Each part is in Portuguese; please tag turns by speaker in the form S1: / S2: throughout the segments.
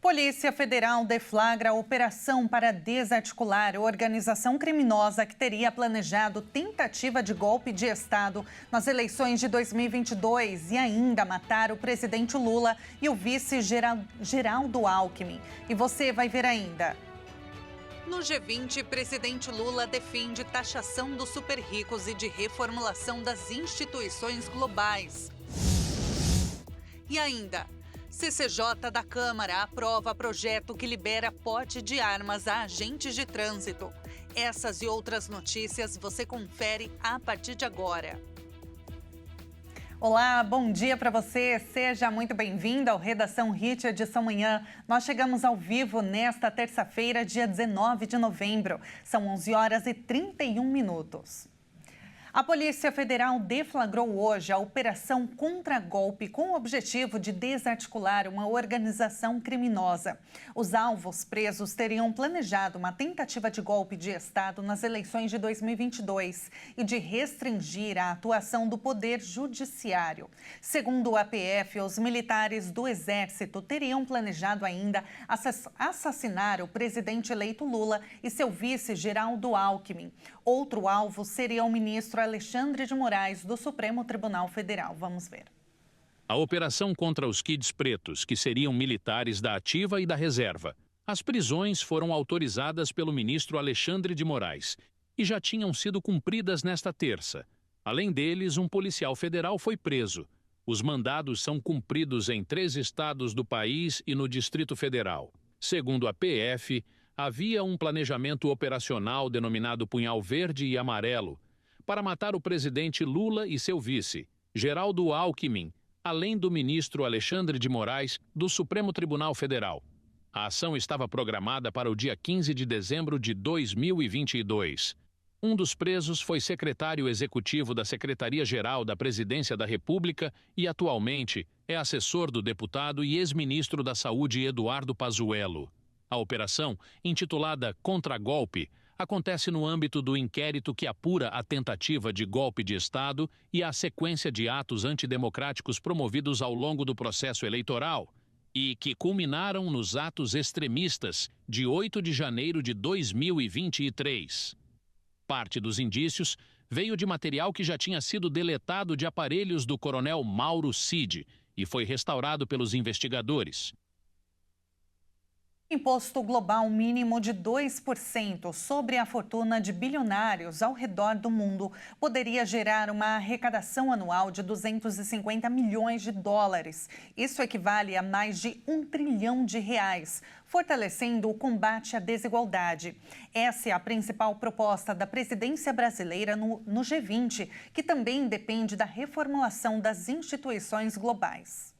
S1: Polícia Federal deflagra a operação para desarticular a organização criminosa que teria planejado tentativa de golpe de Estado nas eleições de 2022 e ainda matar o presidente Lula e o vice Geraldo Alckmin. E você vai ver ainda. No G20, presidente Lula defende taxação dos super ricos e de reformulação das instituições globais. E ainda, CCJ da Câmara aprova projeto que libera porte de armas a agentes de trânsito. Essas e outras notícias você confere a partir de agora. Olá, bom dia para você. Seja muito bem-vindo ao Redação Hit Edição Manhã. Nós chegamos ao vivo nesta terça-feira, dia 19 de novembro. São 11h31. A Polícia Federal deflagrou hoje a Operação Contra-Golpe com o objetivo de desarticular uma organização criminosa. Os alvos presos teriam planejado uma tentativa de golpe de Estado nas eleições de 2022 e de restringir a atuação do Poder Judiciário. Segundo o APF, os militares do Exército teriam planejado ainda assassinar o presidente eleito Lula e seu vice Geraldo Alckmin. Outro alvo seria o ministro Alexandre de Moraes, do Supremo Tribunal Federal. Vamos ver.
S2: A operação contra os kids pretos, que seriam militares da ativa e da reserva. As prisões foram autorizadas pelo ministro Alexandre de Moraes e já tinham sido cumpridas nesta terça. Além deles, um policial federal foi preso. Os mandados são cumpridos em 3 estados do país e no Distrito Federal. Segundo a PF, havia um planejamento operacional denominado Punhal Verde e Amarelo para matar o presidente Lula e seu vice, Geraldo Alckmin, além do ministro Alexandre de Moraes, do Supremo Tribunal Federal. A ação estava programada para o dia 15 de dezembro de 2022. Um dos presos foi secretário executivo da Secretaria-Geral da Presidência da República e, atualmente, é assessor do deputado e ex-ministro da Saúde Eduardo Pazuello. A operação, intitulada Contra-Golpe, acontece no âmbito do inquérito que apura a tentativa de golpe de Estado e a sequência de atos antidemocráticos promovidos ao longo do processo eleitoral e que culminaram nos atos extremistas de 8 de janeiro de 2023. Parte dos indícios veio de material que já tinha sido deletado de aparelhos do coronel Mauro Cid e foi restaurado pelos investigadores.
S1: Imposto global mínimo de 2% sobre a fortuna de bilionários ao redor do mundo poderia gerar uma arrecadação anual de 250 milhões de dólares. Isso equivale a mais de R$1 trilhão, fortalecendo o combate à desigualdade. Essa é a principal proposta da presidência brasileira no G20, que também depende da reformulação das instituições globais.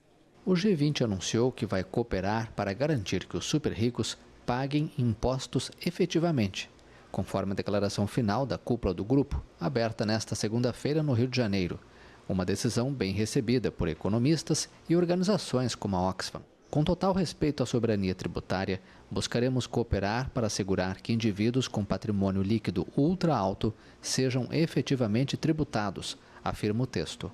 S3: O G20 anunciou que vai cooperar para garantir que os super ricos paguem impostos efetivamente, conforme a declaração final da cúpula do grupo, aberta nesta segunda-feira no Rio de Janeiro. Uma decisão bem recebida por economistas e organizações como a Oxfam. Com total respeito à soberania tributária, buscaremos cooperar para assegurar que indivíduos com patrimônio líquido ultra alto sejam efetivamente tributados, afirma o texto.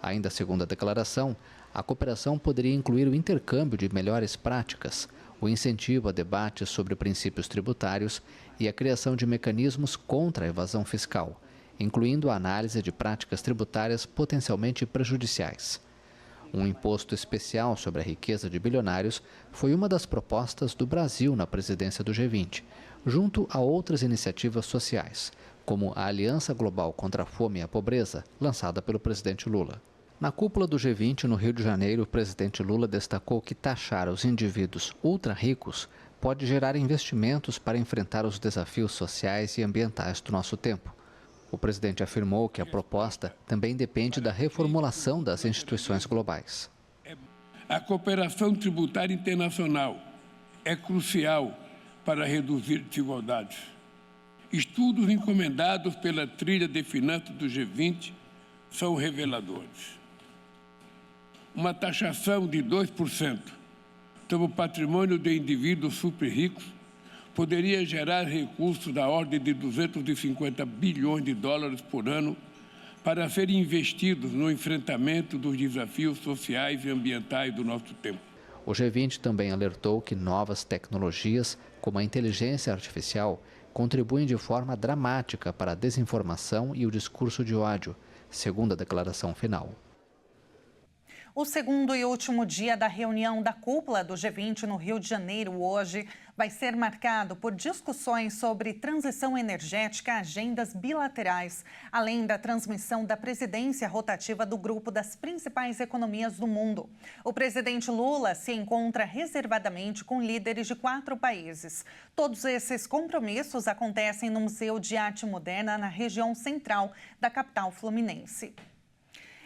S3: Ainda segundo a declaração, a cooperação poderia incluir o intercâmbio de melhores práticas, o incentivo a debates sobre princípios tributários e a criação de mecanismos contra a evasão fiscal, incluindo a análise de práticas tributárias potencialmente prejudiciais. Um imposto especial sobre a riqueza de bilionários foi uma das propostas do Brasil na presidência do G20, junto a outras iniciativas sociais, como a Aliança Global contra a Fome e a Pobreza, lançada pelo presidente Lula. Na cúpula do G20, no Rio de Janeiro, o presidente Lula destacou que taxar os indivíduos ultra-ricos pode gerar investimentos para enfrentar os desafios sociais e ambientais do nosso tempo. O presidente afirmou que a proposta também depende da reformulação das instituições globais.
S4: A cooperação tributária internacional é crucial para reduzir desigualdades. Estudos encomendados pela trilha de finanças do G20 são reveladores. Uma taxação de 2% sobre o patrimônio de indivíduos super ricos poderia gerar recursos da ordem de 250 bilhões de dólares por ano para serem investidos no enfrentamento dos desafios sociais e ambientais do nosso tempo.
S3: O G20 também alertou que novas tecnologias, como a inteligência artificial, contribuem de forma dramática para a desinformação e o discurso de ódio, segundo a declaração final.
S1: O segundo e último dia da reunião da cúpula do G20 no Rio de Janeiro hoje vai ser marcado por discussões sobre transição energética, agendas bilaterais, além da transmissão da presidência rotativa do grupo das principais economias do mundo. O presidente Lula se encontra reservadamente com líderes de 4 países. Todos esses compromissos acontecem no Museu de Arte Moderna, na região central da capital fluminense.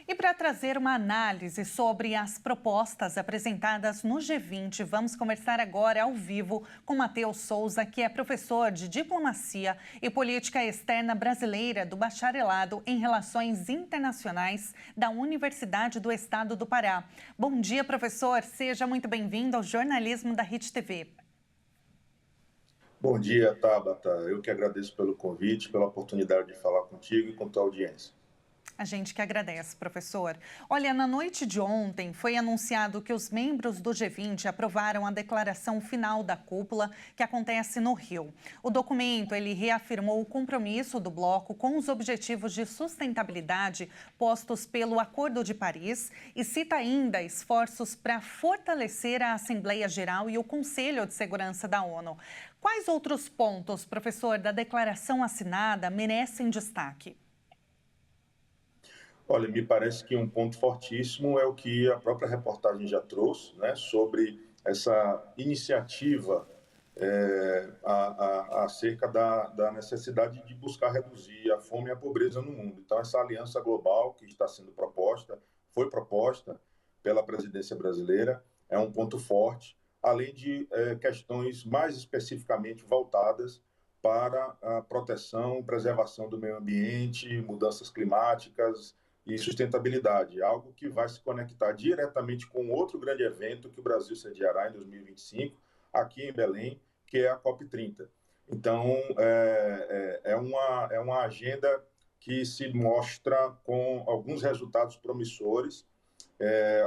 S1: E para trazer uma análise sobre as propostas apresentadas no G20, vamos conversar agora ao vivo com Matheus Souza, que é professor de Diplomacia e Política Externa Brasileira do Bacharelado em Relações Internacionais da Universidade do Estado do Pará. Bom dia, professor. Seja muito bem-vindo ao jornalismo da Hit TV.
S5: Bom dia, Tabata. Eu que agradeço pelo convite, pela oportunidade de falar contigo e com tua audiência.
S1: A gente que agradece, professor. Olha, na noite de ontem foi anunciado que os membros do G20 aprovaram a declaração final da cúpula que acontece no Rio. O documento, ele reafirmou o compromisso do bloco com os objetivos de sustentabilidade postos pelo Acordo de Paris e cita ainda esforços para fortalecer a Assembleia Geral e o Conselho de Segurança da ONU. Quais outros pontos, professor, da declaração assinada merecem destaque?
S5: Olha, me parece que um ponto fortíssimo é o que a própria reportagem já trouxe, né, sobre essa iniciativa acerca da necessidade de buscar reduzir a fome e a pobreza no mundo. Então, essa aliança global que está sendo proposta, foi proposta pela presidência brasileira, é um ponto forte, além de questões mais especificamente voltadas para a proteção e preservação do meio ambiente, mudanças climáticas e sustentabilidade, algo que vai se conectar diretamente com outro grande evento que o Brasil sediará em 2025, aqui em Belém, que é a COP30. Então, é uma agenda que se mostra com alguns resultados promissores.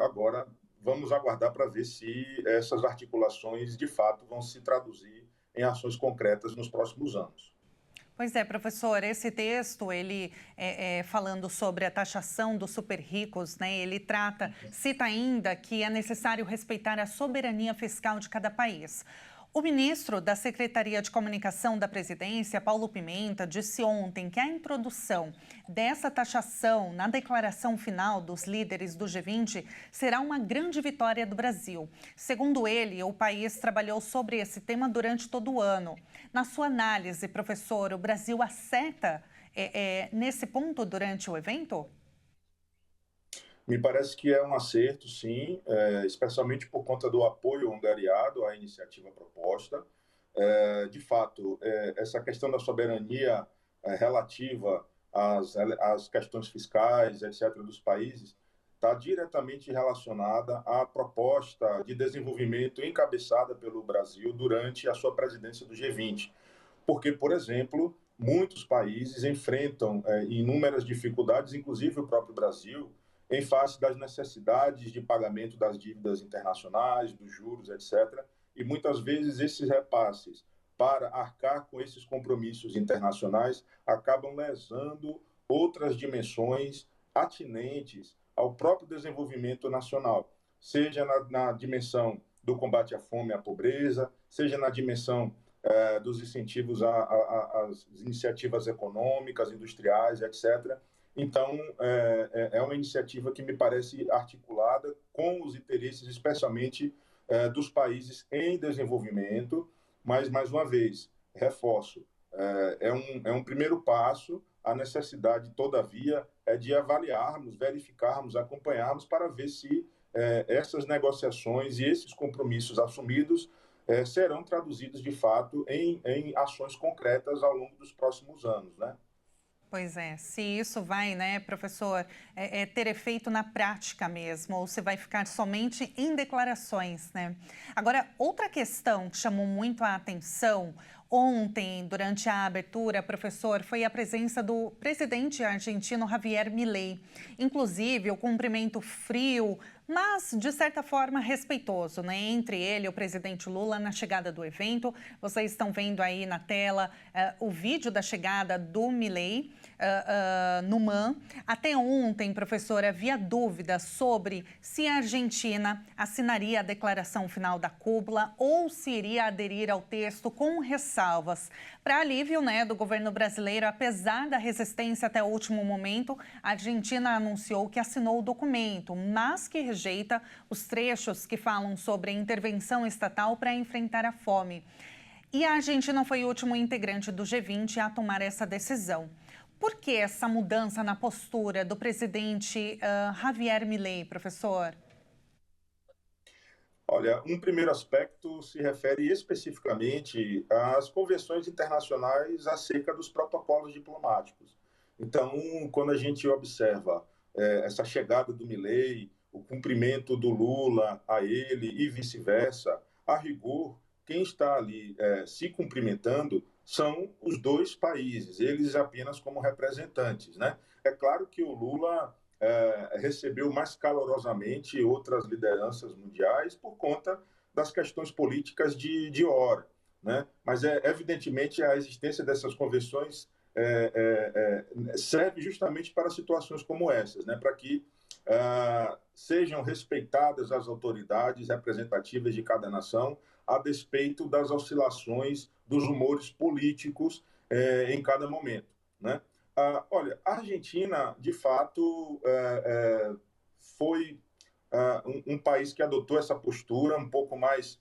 S5: Agora, vamos aguardar para ver se essas articulações, de fato, vão se traduzir em ações concretas nos próximos anos.
S1: Pois é, professor, esse texto, ele falando sobre a taxação dos super ricos, né, ele cita ainda que é necessário respeitar a soberania fiscal de cada país. O ministro da Secretaria de Comunicação da Presidência, Paulo Pimenta, disse ontem que a introdução dessa taxação na declaração final dos líderes do G20 será uma grande vitória do Brasil. Segundo ele, o país trabalhou sobre esse tema durante todo o ano. Na sua análise, professor, o Brasil acerta nesse ponto durante o evento?
S5: Me parece que é um acerto, sim, especialmente por conta do apoio angariado à iniciativa proposta. De fato, essa questão da soberania relativa às questões fiscais, etc., dos países, está diretamente relacionada à proposta de desenvolvimento encabeçada pelo Brasil durante a sua presidência do G20. Porque, por exemplo, muitos países enfrentam inúmeras dificuldades, inclusive o próprio Brasil, em face das necessidades de pagamento das dívidas internacionais, dos juros, etc. E muitas vezes esses repasses para arcar com esses compromissos internacionais acabam lesando outras dimensões atinentes ao próprio desenvolvimento nacional, seja na dimensão do combate à fome e à pobreza, seja na dimensão dos incentivos às iniciativas econômicas, industriais, etc. Então, é uma iniciativa que me parece articulada com os interesses, especialmente dos países em desenvolvimento, mas, mais uma vez, reforço, é um primeiro passo. A necessidade, todavia, é de avaliarmos, verificarmos, acompanharmos para ver se essas negociações e esses compromissos assumidos serão traduzidos, de fato, em ações concretas ao longo dos próximos anos, né?
S1: Pois é, se isso vai, né, professor, ter efeito na prática mesmo, ou se vai ficar somente em declarações, né? Agora, outra questão que chamou muito a atenção ontem, durante a abertura, professor, foi a presença do presidente argentino Javier Milei. Inclusive, o cumprimento frio mas de certa forma respeitoso, né? Entre ele e o presidente Lula na chegada do evento. Vocês estão vendo aí na tela o vídeo da chegada do Milei no MAN. Até ontem, professora, havia dúvida sobre se a Argentina assinaria a declaração final da cúpula ou se iria aderir ao texto com ressalvas. Para alívio, né, do governo brasileiro, apesar da resistência até o último momento, a Argentina anunciou que assinou o documento, mas que rejeita os trechos que falam sobre a intervenção estatal para enfrentar a fome. E a Argentina foi o último integrante do G20 a tomar essa decisão. Por que essa mudança na postura do presidente Javier Milei, professor?
S5: Olha, um primeiro aspecto se refere especificamente às convenções internacionais acerca dos protocolos diplomáticos. Então, quando a gente observa essa chegada do Milei, o cumprimento do Lula a ele e vice-versa, a rigor, quem está ali se cumprimentando são os dois países, eles apenas como representantes, né? É claro que o Lula recebeu mais calorosamente outras lideranças mundiais por conta das questões políticas de hora, né? Mas, evidentemente, a existência dessas convenções serve justamente para situações como essas, né? Para que sejam respeitadas as autoridades representativas de cada nação, a despeito das oscilações dos humores políticos em cada momento, né? Olha, a Argentina, de fato, foi um país que adotou essa postura um pouco mais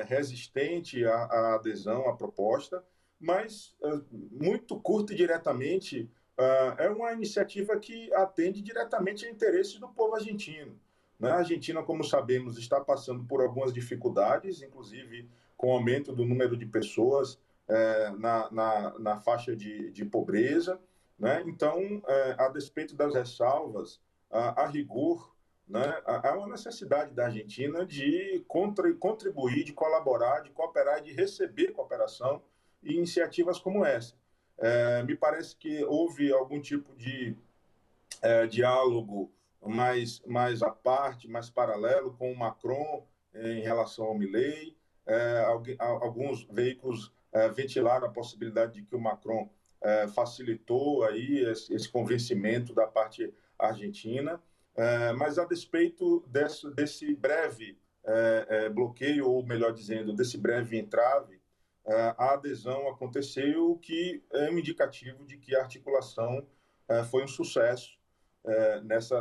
S5: resistente à adesão à proposta, mas muito curta e diretamente é uma iniciativa que atende diretamente a interesses do povo argentino. A Argentina, como sabemos, está passando por algumas dificuldades, inclusive com o aumento do número de pessoas na faixa de pobreza, né? Então, a despeito das ressalvas, a rigor, né, há uma necessidade da Argentina de contribuir, de colaborar, de cooperar, de receber cooperação e iniciativas como essa. Me parece que houve algum tipo de diálogo mais à parte, mais paralelo com o Macron em relação ao Milei. Alguns veículos ventilaram a possibilidade de que o Macron facilitou aí esse convencimento da parte argentina, mas a despeito desse breve bloqueio, ou melhor dizendo, desse breve entrave, a adesão aconteceu, o que é um indicativo de que a articulação foi um sucesso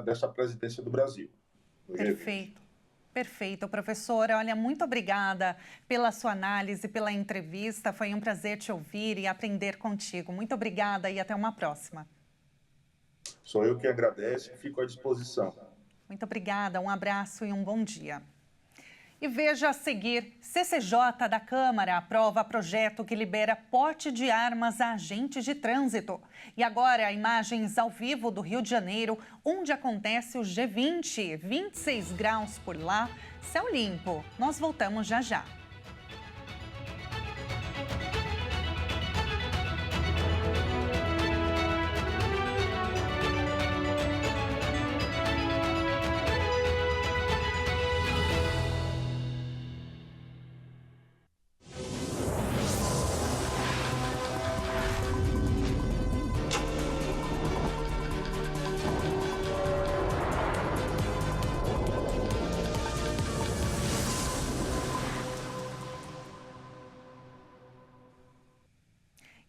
S5: dessa presidência do Brasil.
S1: Perfeito. Perfeito, professora. Olha, muito obrigada pela sua análise, pela entrevista. Foi um prazer te ouvir e aprender contigo. Muito obrigada e até uma próxima.
S5: Sou eu que agradeço e fico à disposição.
S1: Muito obrigada, um abraço e um bom dia. E veja a seguir, CCJ da Câmara aprova projeto que libera porte de armas a agentes de trânsito. E agora, imagens ao vivo do Rio de Janeiro, onde acontece o G20, 26 graus por lá, céu limpo. Nós voltamos já já.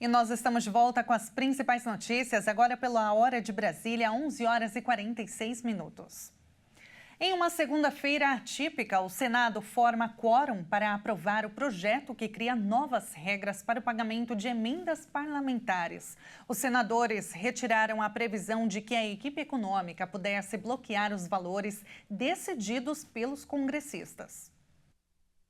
S1: E nós estamos de volta com as principais notícias, agora pela hora de Brasília, 11 horas e 46 minutos. Em uma segunda-feira atípica, o Senado forma quórum para aprovar o projeto que cria novas regras para o pagamento de emendas parlamentares. Os senadores retiraram a previsão de que a equipe econômica pudesse bloquear os valores decididos pelos congressistas.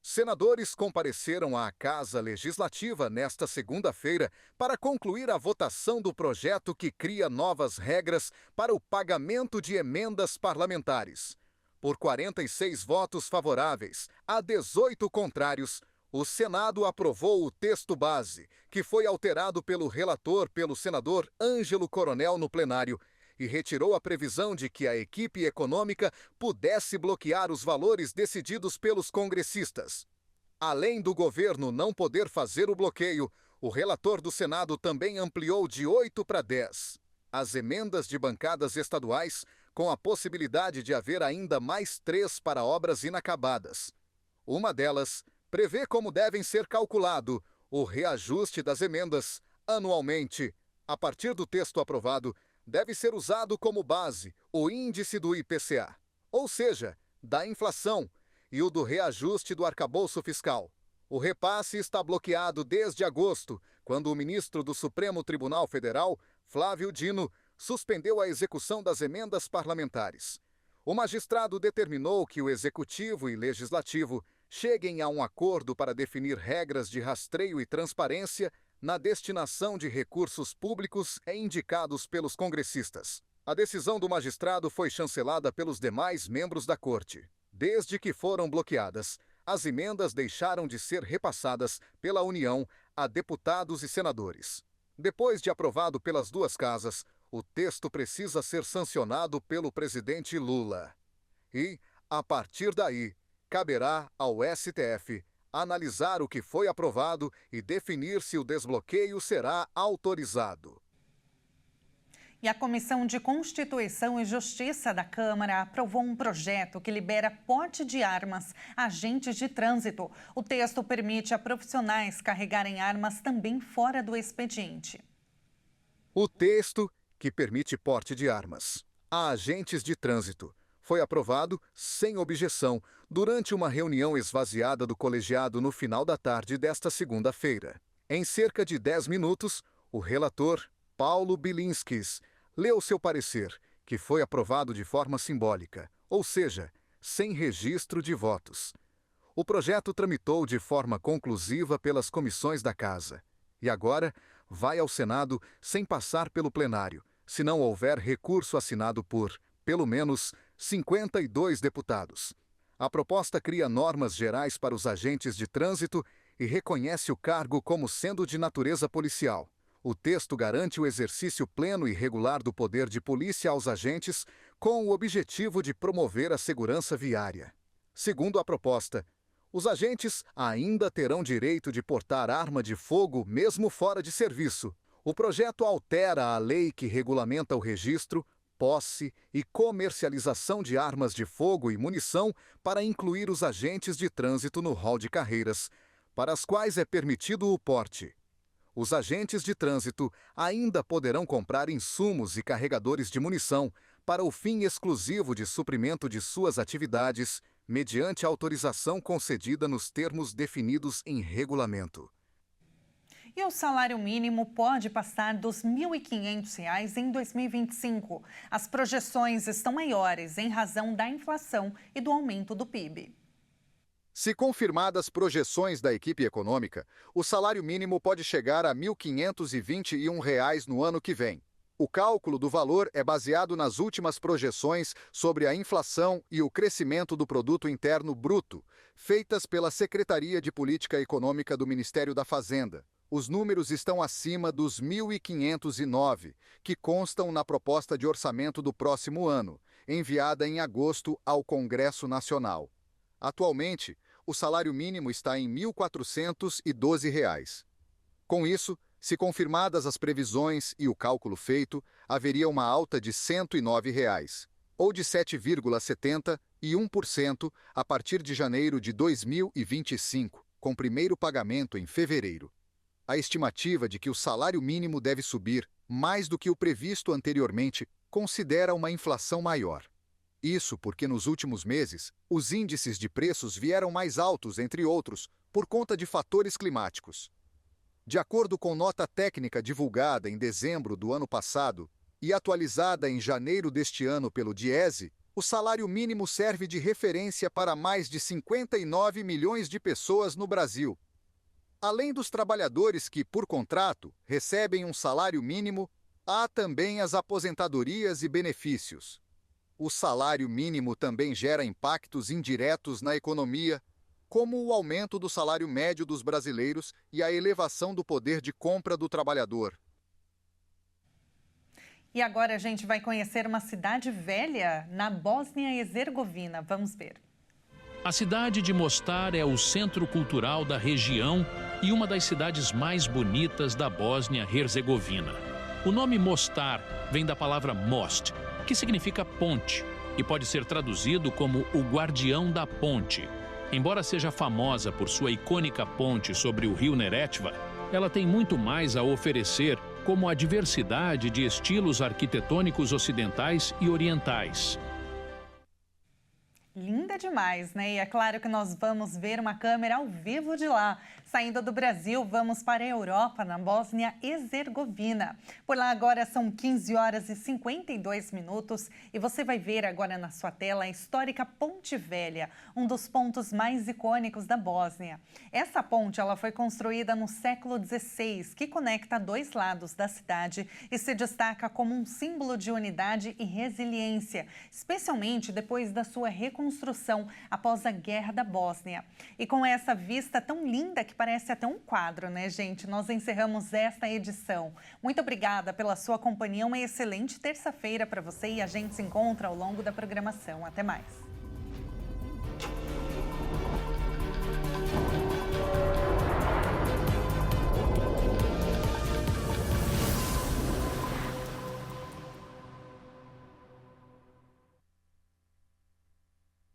S6: Senadores compareceram à Casa Legislativa nesta segunda-feira para concluir a votação do projeto que cria novas regras para o pagamento de emendas parlamentares. Por 46 votos favoráveis a 18 contrários, o Senado aprovou o texto base, que foi alterado pelo relator, pelo senador Ângelo Coronel, no plenário, e retirou a previsão de que a equipe econômica pudesse bloquear os valores decididos pelos congressistas. Além do governo não poder fazer o bloqueio, o relator do Senado também ampliou de 8 para 10 as emendas de bancadas estaduais, com a possibilidade de haver ainda mais 3 para obras inacabadas. Uma delas prevê como devem ser calculado o reajuste das emendas anualmente. A partir do texto aprovado, deve ser usado como base o índice do IPCA, ou seja, da inflação, e o do reajuste do arcabouço fiscal. O repasse está bloqueado desde agosto, quando o ministro do Supremo Tribunal Federal, Flávio Dino, suspendeu a execução das emendas parlamentares. O magistrado determinou que o Executivo e Legislativo cheguem a um acordo para definir regras de rastreio e transparência na destinação de recursos públicos indicados pelos congressistas. A decisão do magistrado foi chancelada pelos demais membros da Corte. Desde que foram bloqueadas, as emendas deixaram de ser repassadas pela União a deputados e senadores. Depois de aprovado pelas duas casas, o texto precisa ser sancionado pelo presidente Lula. E, a partir daí, caberá ao STF analisar o que foi aprovado e definir se o desbloqueio será autorizado.
S1: E a Comissão de Constituição e Justiça da Câmara aprovou um projeto que libera porte de armas a agentes de trânsito. O texto permite a profissionais carregarem armas também fora do expediente.
S6: O texto, que permite porte de armas a agentes de trânsito, foi aprovado sem objeção durante uma reunião esvaziada do colegiado no final da tarde desta segunda-feira. Em cerca de 10 minutos, o relator, Paulo Bilinskis, leu seu parecer, que foi aprovado de forma simbólica, ou seja, sem registro de votos. O projeto tramitou de forma conclusiva pelas comissões da Casa e agora vai ao Senado sem passar pelo plenário, se não houver recurso assinado por, pelo menos, 52 deputados. A proposta cria normas gerais para os agentes de trânsito e reconhece o cargo como sendo de natureza policial. O texto garante o exercício pleno e regular do poder de polícia aos agentes, com o objetivo de promover a segurança viária. Segundo a proposta, os agentes ainda terão direito de portar arma de fogo mesmo fora de serviço. O projeto altera a lei que regulamenta o registro, posse e comercialização de armas de fogo e munição para incluir os agentes de trânsito no rol de carreiras, para as quais é permitido o porte. Os agentes de trânsito ainda poderão comprar insumos e carregadores de munição para o fim exclusivo de suprimento de suas atividades, mediante autorização concedida nos termos definidos em regulamento.
S1: E o salário mínimo pode passar dos R$ 1.500 em 2025. As projeções estão maiores em razão da inflação e do aumento do PIB.
S6: Se confirmadas projeções da equipe econômica, o salário mínimo pode chegar a R$ 1.521 no ano que vem. O cálculo do valor é baseado nas últimas projeções sobre a inflação e o crescimento do Produto Interno Bruto, feitas pela Secretaria de Política Econômica do Ministério da Fazenda. Os números estão acima dos 1.509, que constam na proposta de orçamento do próximo ano, enviada em agosto ao Congresso Nacional. Atualmente, o salário mínimo está em R$ 1.412. Com isso, se confirmadas as previsões e o cálculo feito, haveria uma alta de R$ 109, ou de 7,71% a partir de janeiro de 2025, com primeiro pagamento em fevereiro. A estimativa de que o salário mínimo deve subir mais do que o previsto anteriormente considera uma inflação maior. Isso porque nos últimos meses, os índices de preços vieram mais altos, entre outros, por conta de fatores climáticos. De acordo com nota técnica divulgada em dezembro do ano passado e atualizada em janeiro deste ano pelo Diese, o salário mínimo serve de referência para mais de 59 milhões de pessoas no Brasil. Além dos trabalhadores que, por contrato, recebem um salário mínimo, há também as aposentadorias e benefícios. O salário mínimo também gera impactos indiretos na economia, como o aumento do salário médio dos brasileiros e a elevação do poder de compra do trabalhador.
S1: E agora a gente vai conhecer uma cidade velha na Bósnia e Herzegovina. Vamos ver.
S2: A cidade de Mostar é o centro cultural da região e uma das cidades mais bonitas da Bósnia e Herzegovina. O nome Mostar vem da palavra most, que significa ponte, e pode ser traduzido como o guardião da ponte. Embora seja famosa por sua icônica ponte sobre o rio Neretva, ela tem muito mais a oferecer, como a diversidade de estilos arquitetônicos ocidentais e orientais.
S1: Linda demais, né? E é claro que nós vamos ver uma câmera ao vivo de lá. Saindo do Brasil, vamos para a Europa, na Bósnia e Herzegovina. Por lá agora são 15 horas e 52 minutos e você vai ver agora na sua tela a histórica Ponte Velha, um dos pontos mais icônicos da Bósnia. Essa ponte ela foi construída no século XVI, que conecta dois lados da cidade e se destaca como um símbolo de unidade e resiliência, especialmente depois da sua reconstrução após a Guerra da Bósnia. E com essa vista tão linda que parece até um quadro, né, gente? Nós encerramos esta edição. Muito obrigada pela sua companhia. Uma excelente terça-feira para você e a gente se encontra ao longo da programação. Até mais.